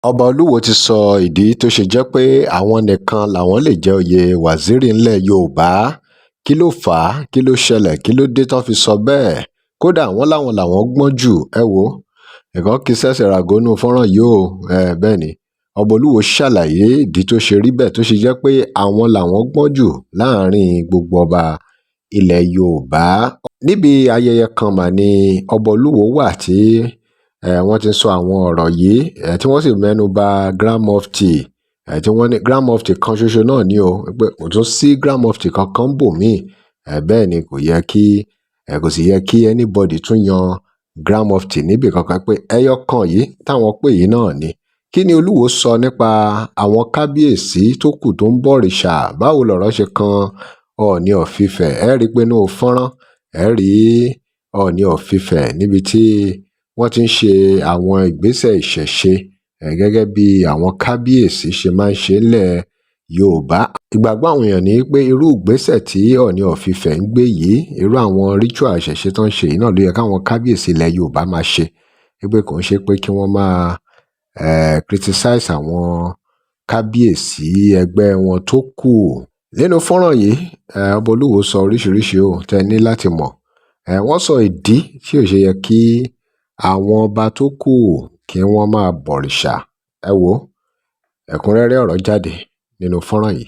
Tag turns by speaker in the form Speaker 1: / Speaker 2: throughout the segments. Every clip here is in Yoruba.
Speaker 1: ọba olúwo ti sọ ìdí tó ṣe jẹ́ pé àwọn nìkan làwọn lè jẹ oyè waziri ńlẹ̀ yorùbá. Kí ló fà á? Kí ló ṣẹlẹ̀? Kí ló dé tán fi sọ bẹ́ẹ̀? Kódà wọ́n láwọn làwọn gbọ́n jù. Ẹ wò ó, nǹkan kì í ṣẹ̀ṣẹ̀ ràgó nínú fọ́nrán yìí o. Bẹ́ẹ̀ ni, ọba olúwo ṣàlàyé ìdí tó ṣe rí bẹ́ẹ̀, tó ṣe jẹ́ pé àwọn làwọn gbọ́n jù láàrin gbogbo ọba ilẹ̀ yorùbá. Níbi ayẹyẹ kan mà ni ọba olúwo wà tí wọ́n ti sọ àwọn ọ̀rọ̀ yìí, tí wọ́n sì mẹ́nu bà Grand Mufti, tí wọ́n ní Grand Mufti kan ṣoṣo náà ni o, pé kò tún sí Grand Mufti kankan bòmíì. Bẹ́ẹ̀ ni kò sì yẹ kí anybody tún yan Grand Mufti níbì kankan, pé ẹyọ kan yìí táwọn pè yìí náà ni. Kí ni olúwo sọ nípa àwọn kábíyèsí tó kù tó ń bọ̀rìṣà? Báwo lọ̀rọ̀ ṣe kan Ọọ̀ni of Ifẹ̀? Ẹ rí i pé inú fọ́nrán ẹ rí Ọọ̀ni of Ifẹ̀ níbi tí wọ́n ti ń ṣe àwọn ìgbésẹ̀ ìṣẹ̀ṣe gẹ́gẹ́ bí àwọn kábíyèsí ṣe máa ń ṣe nílẹ̀ yorùbá. Ìgbàgbọ́ àwọn èèyàn ni pé irú ìgbésẹ̀ tí Ọọ̀ni of Ifẹ̀ ń gbé yìí, irú àwọn ritual ìṣẹ̀ṣe tó ń ṣe yìí náà ló yẹ káwọn kábíyèsí ilẹ̀ yorùbá máa ṣe. Wípé kò ń ṣe pé kí wọ́n máa criticize àwọn kábíyèsí ẹgbẹ́ wọn tó kù. Nínú fọ́nrán yìí, ọba olúwo sọ oríṣiríṣi o tẹ́ ní láti mọ̀. Wọ́n sọ ìdí tí ò ṣe yẹ kí àwọn ọba tó kù kí wọ́n máa bọ̀rìṣà. Ẹ wò ó, ẹ̀kúnrẹ́rẹ́ ọ̀rọ̀ jáde nínú fọ́nrán yìí.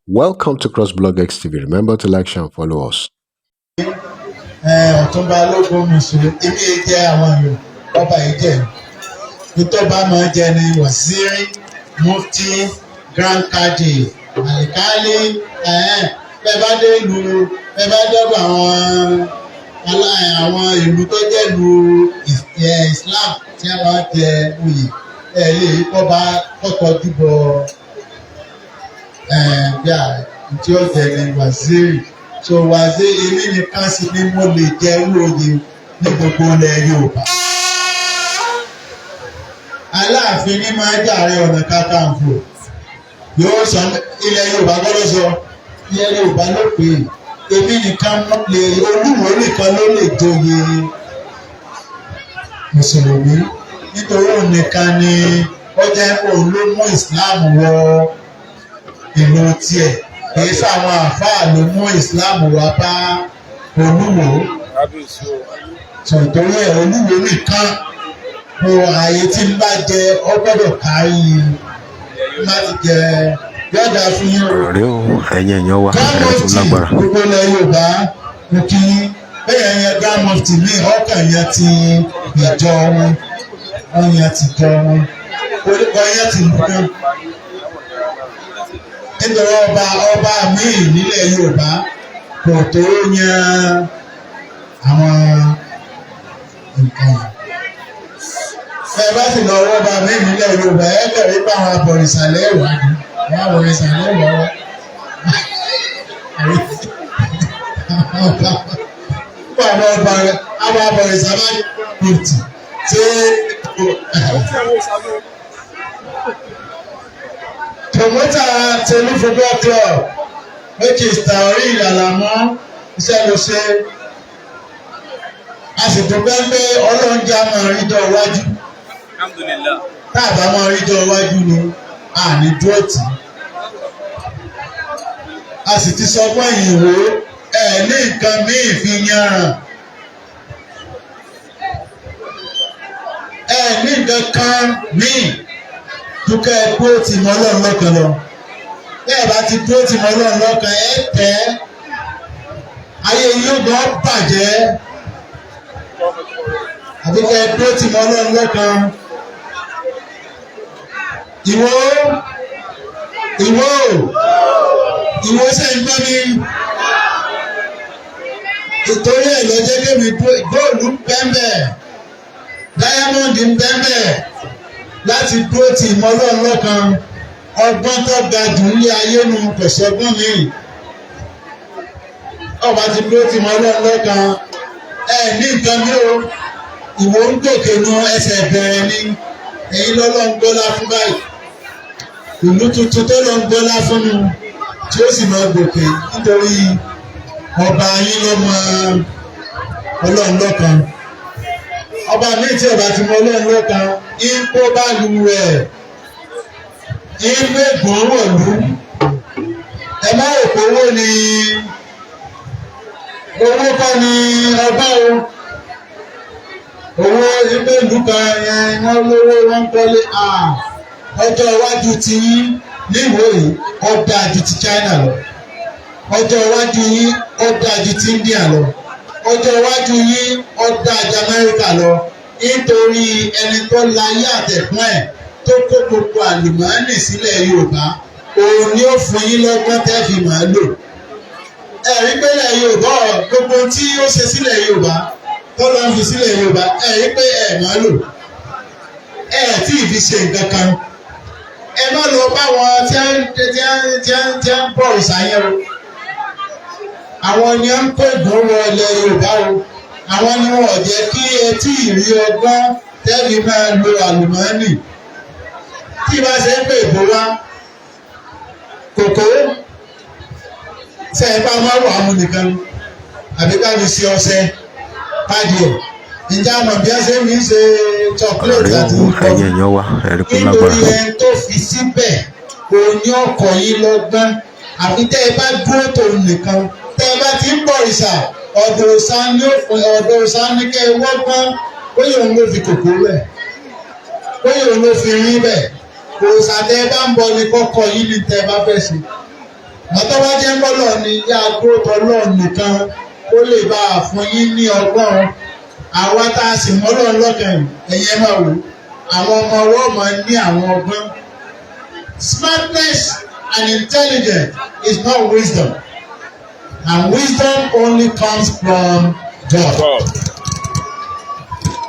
Speaker 1: Welcome to CrossBlogX TV. Remember to like, share and follow us.
Speaker 2: Ọ̀túnba Ológun Mùsùlùmí èmi jẹ́ àwọn èèyàn ọba yìí jẹ́ ìtọ́ba máa jẹ ní waziri, mufti, grand kadi, alikali. Bẹ́ẹ̀ bá dé ìlú, bẹ́ẹ̀ bá dọ́dọ̀ àwọn ìlú tó jẹ́ ìlú Islam tí a máa jẹ oyè lè kọ́ba kọ́tọ́jú bọ̀ bí tí ó jẹ ní waziri. So waziri èmi nìkan sì ni mo lè jẹ irú oyè ní gbogbo ilẹ̀ Yorùbá. Aláàfin ní máa jàre Ọ̀nà Kakanfò yóò sọ ilẹ̀ Yorùbá gbọ́dọ̀ sọ ilẹ̀ Yorùbá ló pè é. Èmi nìkan Olúwo nìkan ló lè joyè mùsùlùmí, nítorí òun nìkan ni ó jẹ́ òun ló mú Islam wọ ìlú tiẹ̀. Kìí sáwọn àfáà ló mú Islam wá bá Olúwo. Torí ẹ̀ Olúwo nìkan kò ààyè tí ń bá jẹ ọ gbọ́dọ̀ kárí láti jẹ yọ̀dà fún yín.
Speaker 1: ọ̀rẹ́ o ẹ̀yin èèyàn wa ẹ̀ tó lágbára.
Speaker 2: Gbogbo ilẹ̀ Yorùbá kò kí bẹ́ẹ̀ yẹn Grand Mufti ní ọkàn yẹn ti ìjọ wọn, ọyàn ti jọ wọn, orúkọ yẹn ti lù wọn. Nítorí ọba míì nílẹ̀ Yorùbá kò tó yan àwọn nǹkan yìí. Ẹ bá sì lọ ọwọ́ ọba míì nílẹ̀ Yorùbá ẹ bẹ̀rẹ̀ pé àwọn abọ̀rìṣà lẹ́wàá ni àwọn abọ̀rìṣà lẹ́wàá wá. Àwọn abọ̀rìṣà bá ní kùtì tí promoter Tolu Football Club, which is Taoreed Alamu, iṣẹ́ ló ṣe. A sì tún bẹ́ẹ̀ pé Ọlọ́run jẹ́ àmọ́ ìrìndọ̀ iwájú. Tá a bá máa ìrìndọ̀ iwájú ni a ní dúró tì. A sì ti sọ fún ìwò ní nǹkan míì fi yanràn. Ní nǹkan kan míì dúkẹ́ dúró tì mọ́ Ọlọ́run lọ́kàn lọ. Bẹ́ẹ̀ bá ti dúró tì mọ́ Ọlọ́run lọ́kàn tẹ́ ayé yóò gbọ́ bàjẹ́. Àbí kẹ́ dúró tì mọ́ Ọlọ́run lọ́kàn. Ìwọ ṣe ń gbọ́ mi. Ìtorí ẹ̀ lọ jẹ́ kémi góòlù ń bẹ́ẹ̀ diamond ń bẹ́ẹ̀ láti dúró tì mọ́ Ọlọ́run lọ́kàn. Ọgbọ́n tó ga jù ní ayé nu kò sọ́gbọ́n mi. Ọba ti dúró tì mọ́ Ọlọ́run lọ́kàn. Ní nǹkan mi o, ìwọ ń gòkè nu ẹsẹ̀ bẹ̀rẹ̀ ni. Èyí lọ́lọ́ ń gbọ́lá fún báyìí. Ìlú tuntun tó lọ ń gbọ́lá fún mi tí ó sì máa gòkè nítorí ọba yín ló mọ ọlọ́run lọ́kan ọba mi tí ọba ti mọ ọlọ́run lọ́kan ipò bá lu rẹ̀ ilé ìgbọ̀nwọ̀lú ẹ má rò pé owó ni owó kọ́ ni ọba o owó ilé ìlú kan wọ́n lówó wọ́n kọ́lé ọjọ́ iwájú ti yín níwò yìí ó dáa ju ti China lọ ọjọ́ iwájú yín ó dáa ju ti India lọ ọjọ́ iwájú yín ó dáa ju Amẹ́ríkà lọ nítorí ẹni tó láyé àtẹ̀kùn ẹ̀ tó kó gbogbo àlùmọ́ọ́nì sílẹ̀ Yorùbá òun ni ó fún yín lọ́gbọ́n tẹ́ fi máa lò ẹ̀rí pẹ́lẹ̀ Yorùbá gbogbo tí ó ṣe sílẹ̀ Yorùbá tó lọ́n fi sílẹ̀ Yorùbá ẹ̀rí pé ẹ̀ máa lò tí ì fi ṣe nǹkan kan ẹ má lọ bá wọn tí ń bọ̀ ìsàyẹn o àwọn ni ó ń kó ìdánwò ilẹ̀ Yorùbá o àwọn ni wọn ò jẹ́ kí etí ìrí ọgbọ́n tẹ́bi máa lo àlùmọ́ọ́nì tí bá ṣe ń pè bó wá kòkó ṣe é bá máa wà mú nìkan àbí ká fi ṣe ọṣẹ pádìẹ ǹjẹ́ àmọ̀ bí wọ́n ṣe ń ṣe chocolate àti nǹkan nítorí ẹni tó fi síbẹ̀ òun ní ọkọ̀ yìí lọ́gbọ́n àfi tẹ́ ẹ bá dúró tòun nìkan tẹ́ ẹ bá ti ń bọ̀ ìṣà ọ̀dọ̀ òsà ní kẹ́ ẹ wọ́gbọ́n bóyá òun ló fi kòkó bẹ̀ bóyá òun ló fi rí bẹ̀ òsà tẹ́ ẹ bá ń bọ̀ ní kọ́kọ́ yìí ní tẹ́ ẹ bá fẹ́ ṣe mọ́tọ́ wá jẹ́ ń bọ́ lọ ní yá dúró tọ́ lọ́ọ̀ nìkan ó lè bá a fún yín ní ọgbọ́n àwa tá a sì mọ́lọ́ lọ́kàn ẹ̀yẹ máa wò àwọn ọmọ ọwọ́ máa ń ní àwọn ọgbọ́n. Smartness and intelligence is not wisdom, and wisdom only comes from God.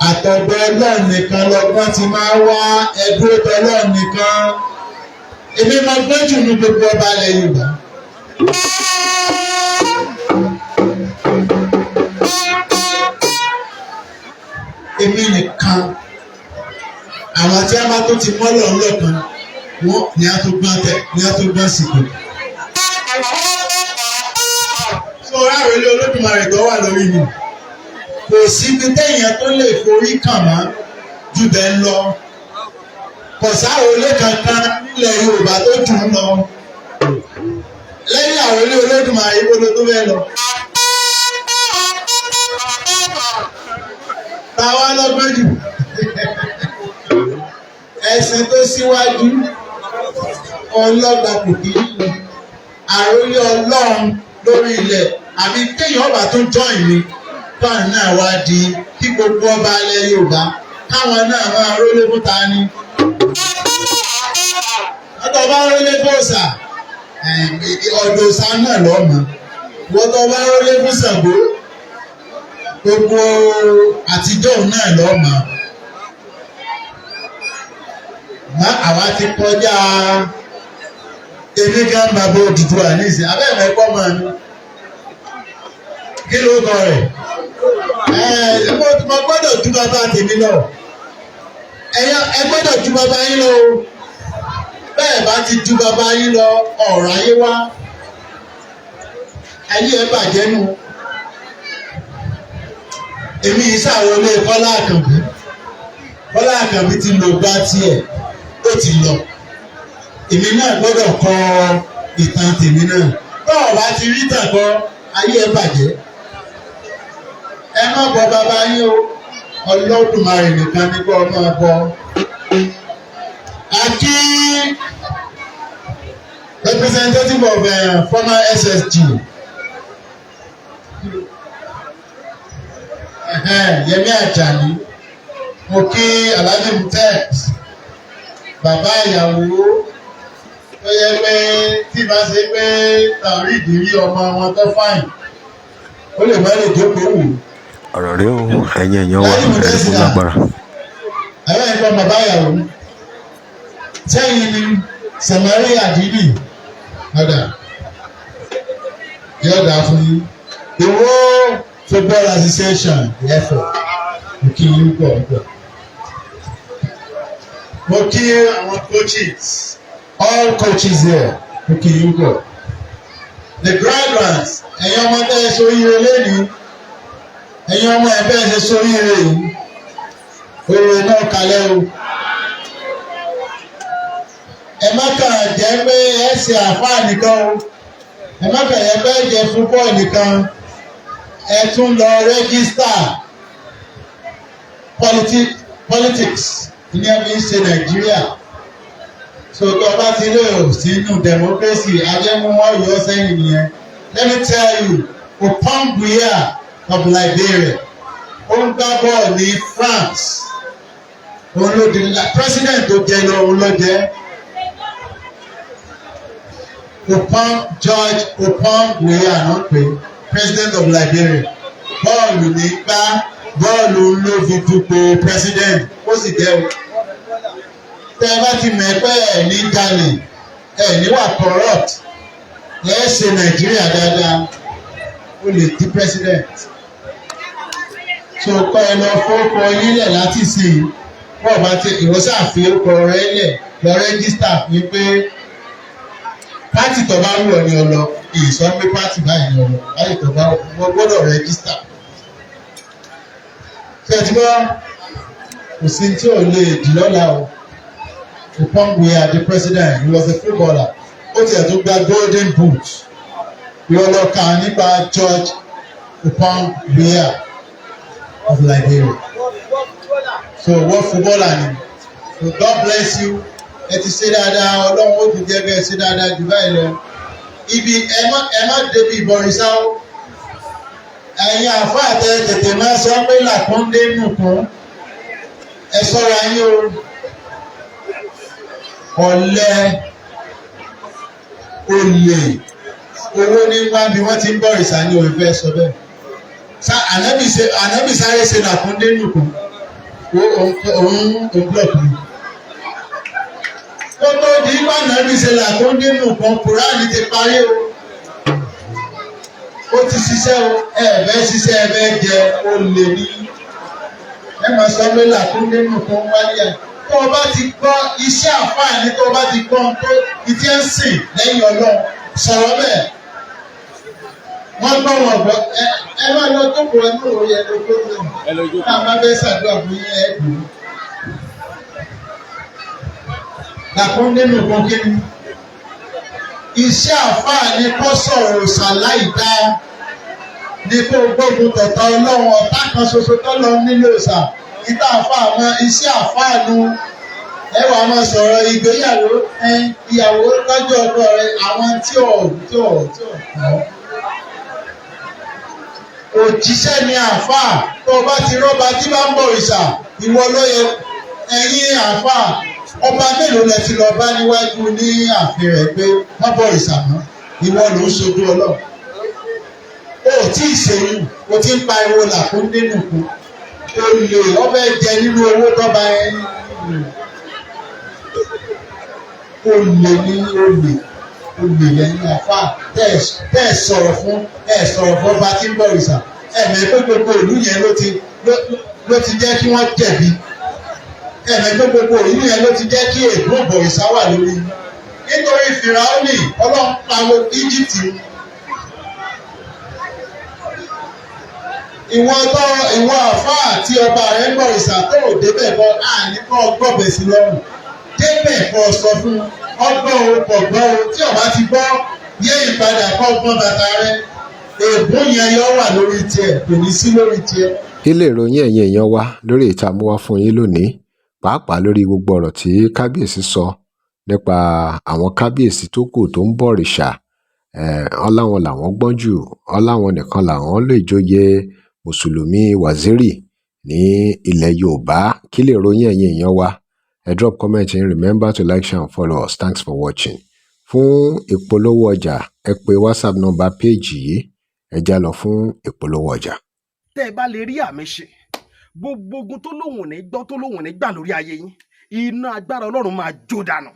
Speaker 2: Àtọ̀dọ̀ Ọlọ́run nìkan lọ́gbọ́n ti máa wá ẹ̀dúró tọ́lọ́run nìkan. Èmi máa gbọ́n jù ní gbogbo ọba ilẹ̀ Yorùbá. Èmi nìkan àwọn tí a bá tó ti mọ́lọ̀ ńlọ́kan wọ́n ní a tó gbọ́n sìkò. Sọ ráwélé Olódùmarè tó wà lórí mi kò síbi téèyàn tó lè forí kàn mọ́ jù bẹ́ẹ̀ lọ kò sáwọlé kankan nílẹ̀ Yorùbá tó jù ú lọ lẹ́yìn àwọlé Olódùmarè ìbolo tó fẹ́ lọ. Táwa lọ́gbọ́n jù ẹ̀sìn tó síwájú ọlọ́gba kò kí í àròlé Ọlọ́run lórí ilẹ̀ àbí kéèyàn ọba tó join mi káwọn náà wá di kí gbogbo ọba alẹ́ Yorùbá káwọn náà máa rólé fún ta ni. Ọ̀tọ̀ bá rólé fún ọ̀sà ọ̀dọ̀ ọ̀sà náà lọ́mọ wọ́tọ̀ bá rólé fún Ṣàngó gbogbo àtijọ́ náà lọ́mọ. Àwa ti kọjá èmi kan bàbá Odùduwà nísìnyí abẹ́rẹ́ ẹ̀kọ́ máa ní kí ló kọ rẹ̀ mo gbọ́dọ̀ ju bàbá tèmi lọ ẹ gbọ́dọ̀ ju bàbá yín lọ o bẹ́ẹ̀ bá ti ju bàbá yín lọ ọ̀rọ̀ ayé wá ayé ẹ bàjẹ́ nù èmi yìí ṣàwọlé Kọ́lá Àkànbí ti lò gbá tiẹ̀ ó ti lọ èmi náà gbọ́dọ̀ kọ ìtàn tèmi náà tọ́ọ̀ bá ti rí tàn kọ ayé ẹ bàjẹ́ ẹ má bọ bàbá yín o Olódùmarè nìkan ní kọ́ máa bọ. Àkí representative of former SSG Yẹmí Àjàní mo kí Alhaji Mutex bàbá ìyàwó tó yẹ pé tí bá ṣe pé tàrí ìdírí ọmọ wọn tó fáìn ó lè má lè jókòó wù.
Speaker 3: Ọ̀rọ̀ rí o ẹ̀yin èèyàn wa ẹ̀rí fún lágbára.
Speaker 2: Àwọn ẹ̀gbọ́n bàbá ìyàwó sẹ́yìn ni Sàmárì Àdìdì ọ̀dà yóò dà fún yín. The World Football Association ẹ̀fọ̀ mo kí yín pọ̀ pọ̀. Mo kí àwọn coaches all coaches here mo kí yín pọ̀. the graduates ẹ̀yin ọmọ tẹ́ ẹ ṣoríire lẹ́nu ẹ̀yin ọmọ ẹ̀ bẹ́ẹ̀ ṣe ṣoríire yìí oore náà kalẹ̀ o. ẹ má kàn jẹ́ pé ẹ ṣe àfáà nìkan o ẹ má kàn yẹ bẹ́ẹ̀ jẹ́ fúnpọ̀ nìkan ẹ tún lọ rẹ́gísítà politics ní ẹbí ń ṣe Nàìjíríà so tó bá ti lè sínú democracy ajẹ́mú wọn yọ sẹ́yìn nìyẹn. Let me tell you, Opanbuya of Liberia ó ń gbá bọ́ọ̀lù ní France òun ló di president tó jẹ lọ òun ló jẹ George Opanbuya náà pé president of Liberia bọ́ọ̀lù ní gbá bọ́ọ̀lù ló fi dupò president ó sì jẹ́ o. Tẹ́ ẹ bá ti mọ̀ pé ẹ̀ ní jalè ẹ̀ ní wà corrupt ẹ̀ ṣe Nàìjíríà dáadáa ó lè di president. So kọ́ ẹ lọ fọ́kọ yín lẹ̀ láti sìn wọ́n bá ti ìwọ́sà fi ọkọ rẹ lẹ̀ lọ rẹ́gísítà fún pé pátì tó bá wù ọ́ ní ọ lọ ìsọ pé pátì báyìí ní ọ lọ pátì tó bá wọ́n gbọ́dọ̀ rẹ́gísítà. Ṣé ẹ ti gbọ́ kò sí tí ò lè dì lọ́la o. Opanbuya the president he was a footballer ó tiẹ̀ tó gba golden boot ìwọ lọ kà nípa George Opanbuya of Liberia so what footballer ni so God bless you ẹ ti ṣe dáadáa Ọlọ́run ó ti jẹ́ bẹ́ẹ̀ ṣe dáadáa jù báyìí lọ ibi ẹ má débi ìbọ̀rìṣà o ẹ̀yin àfáà tètè máa sọ pé làkúndé nùkún ẹ ṣọ́ra yín o. Ọ̀lẹ olè owó ní wá bí wọ́n ti ń bọ̀ ìsà ní òun fẹ́ sọ bẹ́ẹ̀. Ànábì sáré ṣe làkúndé nìkan òun blọọkì ni. Ó tó di bá ànábì ṣe làkúndé nìkan Kùránì ti parí o. Ó ti ṣiṣẹ́ o ẹ̀ẹ́fẹ́ ṣiṣẹ́ ẹ̀fẹ́ jẹ olè ní. Ẹ máa sọ pé làkúndé nìkan wáyé ẹ̀. Tó o bá ti gbọ́ iṣẹ́ àfáàní tó o bá ti gbọ́ tó ìdí ẹ̀ ń sìn lẹ́yìn Ọlọ́run sọ̀rọ̀ bẹ́ẹ̀. Wọ́n gbọ́ wọn gbọ́ ẹ máa lọ jókòó ẹ ní òye ẹ lójú ọ̀hún. Náà má bẹ́ẹ̀ ṣàdúrà fún yín ẹ dùn. Làkún nínú kan kí ni? Iṣẹ́ àfáàní kọ́ sọ̀rọ̀ ṣàláì dá ní kó gbógun tọ̀tà Ọlọ́run ọ̀tá kan ṣoṣo tó lọ nílò ìsà. Ìta àfáà mọ iṣẹ́ àfáànù ẹ wà máa sọ̀rọ̀ ìgbéyàwó ìyàwó lọ́jọ́ ọkọ rẹ àwọn tí ò kọ́. Òjíṣẹ́ ni àfáà tó o bá ti rọ́ba tí bá ń bọ̀ ìṣà ìwọ lóye ẹ̀yin àfáà ọba mélòó lẹ ti lọ bá níwájú ní ààfin rẹ̀ pé wọ́n bọ̀ ìṣà mọ́ ìwọ ló ń ṣojú Ọlọ́run. O ò tí ì ṣèyún o ti ń pa ìwọ làkúndé nùkú. Olè ọbẹ̀ jẹ nínú owó tọ́ba ẹni olè ní olè lẹ́yìn àfà tẹ́ ẹ̀ sọ̀rọ̀ fún ọba tí ń bọ̀ ìsà ẹ̀mẹ́ pé gbogbo ìlú yẹn ló ti jẹ́ kí wọ́n jẹ̀bi ẹ̀mẹ́ pé gbogbo ìlú yẹn ló ti jẹ́ kí ègún ọ̀bọ̀ ìsà wà lórí nítorí Fìràónì Ọlọ́run pa Íjíbítì. Ìwọ àfáà tí ọba rẹ̀ ń bọ̀ ìsà tó ò débẹ̀ bọ́ àní kọ́ gbọ́bẹ̀ sí lọ́rùn débẹ̀ kọ́ sọ fún ọgbọ́n o kọ̀ gbọ́n o tí ọba ti gbọ́ yé ìpadà kọ́ gbọ́n bàtà rẹ̀ ègún yẹn yọ wà lórí tiẹ̀ kò ní sí lórí tiẹ̀.
Speaker 1: Ilé ìròyìn ẹ̀yin èèyàn wa lórí ìta mú wá fún yín lónìí pàápàá lórí gbogbo ọ̀rọ̀ tí kábíyèsí sọ nípa àwọn kábíyèsí tó kù tó ń bọ̀rìṣà ọláwọn làwọn gbọ́n jù ọláwọn nìkan làwọn lè joyè mùsùlùmí waziri ní ilẹ̀ Yorùbá. Kí lè ròyìn ẹ̀yin èèyàn wa ẹ drop comment and remember to like, share and follow us. Thanks for watching. Fún ìpolówó ọjà ẹ pè WhatsApp number page yìí ẹ já lọ fún ìpolówó ọjà.
Speaker 4: Tẹ́ ẹ bá lè rí àmì ṣe gbogbo ogun tó lóhùn ní gbọ́ tó lóhùn ní gbà lórí ayé yín iná agbára Ọlọ́run máa jó dànù.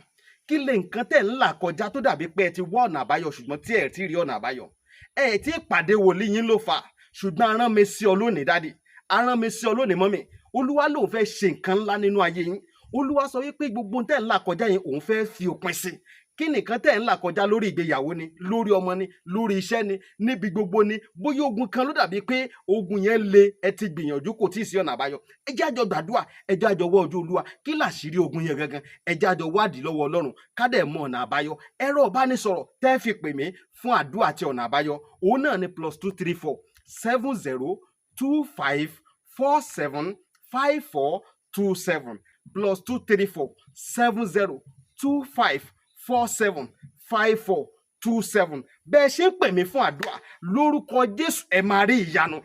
Speaker 4: Kí lè nǹkan tẹ̀ ń là kọjá tó dàbí pé ẹ ti wá ọ̀nà àbáyọ ṣùgbọ́n tí ẹ ti rí ọ̀nà àbáyọ ẹ ti pàdé wòlíì yín ló fà ṣùgbọ́n arán mi sí ọ lónìí dádì arán mi sí ọ lónìí mọ́mì Olúwa lòun fẹ́ ṣe nǹkan ńlá nínú ayé yín Olúwa sọ wípé gbogbo tẹ̀ ń là kọjá yín òun fẹ́ fi òpin sí kí nìkan tẹ̀ ń là kọjá lórí ìgbéyàwó ni, lórí ọmọ ni, lórí iṣẹ́ ni, níbi gbogbo ni, bóyá ogun kan ló dàbí pé ogun yẹn le, ẹ ti gbìyànjú kò tí ì sí ọ̀nà àbáyọ. Ẹ jẹ́ àjọ gbàdúrà, ẹ jẹ́ àjọ wá ojú Olúwa, kí làṣírí ogun yẹn gangan, ẹ jẹ́ àjọ wádìí lọ́wọ́ Ọlọ́run ká dẹ̀ mọ ọ̀nà àbáyọ. Ẹ̀rọ ìbánisọ̀rọ̀ tẹ́ fi pè mí fún àdúrà àti ọ̀nà àbáyọ òun náà ni +234 7025 475427 +234 7025 475427. bẹ́ẹ̀ ṣe ń pè mí fún àdúrà lórúkọ Jésù ẹ máa rí ìyanu